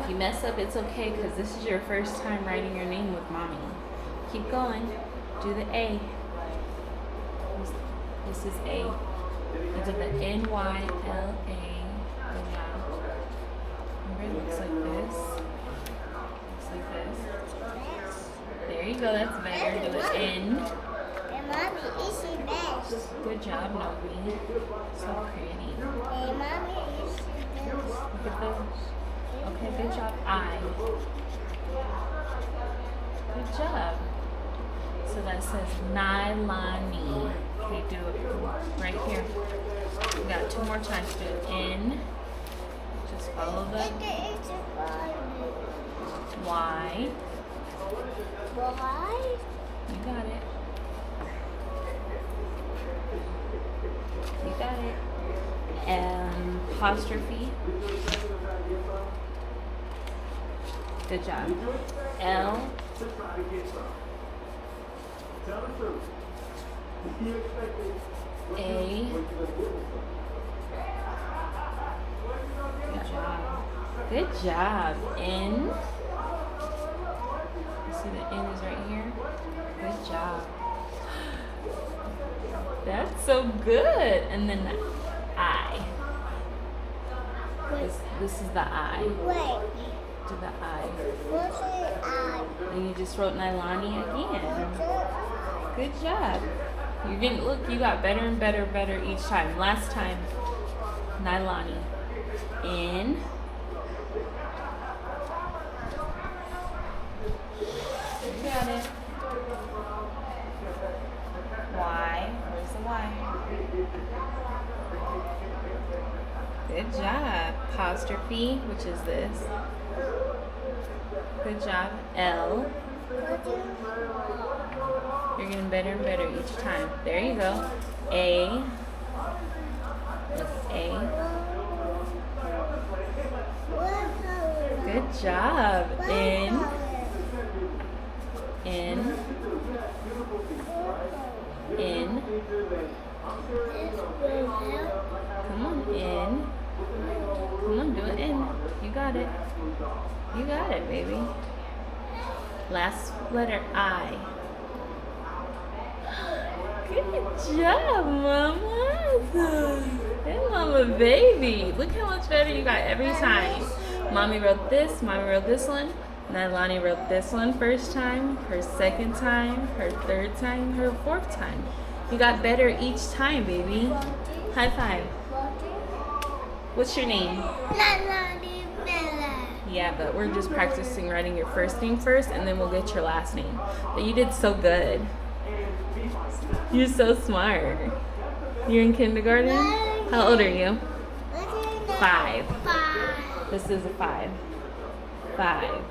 If you mess up, it's okay because this is your first time writing your name with mommy. Keep going. Do the A. This is A. You did the N-Y-L-A. Good job. Remember, it looks like this. Looks like this. There you go. That's better. Do it N. Mommy, is she best? Good job, Novi. So pretty. Mommy, is she best? Look at those. Okay, good job. I. Good job. So that says Ny'Lani. Okay, do it right here. We got 2 more times. Do it in. Just follow the Y. Why? You got it. You got it. Apostrophe. Good job. L. A. Good job. Good job. N. You see the N is right here? Good job. That's so good. And then the I. This is the I. Wait. Do the I. What's the I? And you just wrote Ny'Lani again. Good job. You're getting, look, you got better and better each time. Last time, Ny'Lani. N. You got it. Y. Where's the Y? Good job. Apostrophe, which is this. Good job. L. You're getting better and better each time. There you go. A. That's A. Good job. N. N. N. Come on, N. Come on, do it N. You got it. You got it, baby. Last letter I. Good job, Mama. Hey, Mama, baby. Look how much better you got every time. Mommy wrote this. Mommy wrote this one. Ny'Lani wrote this one first time, her second time, her third time, her fourth time. You got better each time, baby. High five. What's your name? Yeah, but we're just practicing writing your first name first, and then we'll get your last name. But you did so good. You're so smart. You're in kindergarten? How old are you? 5. This is a 5. 5.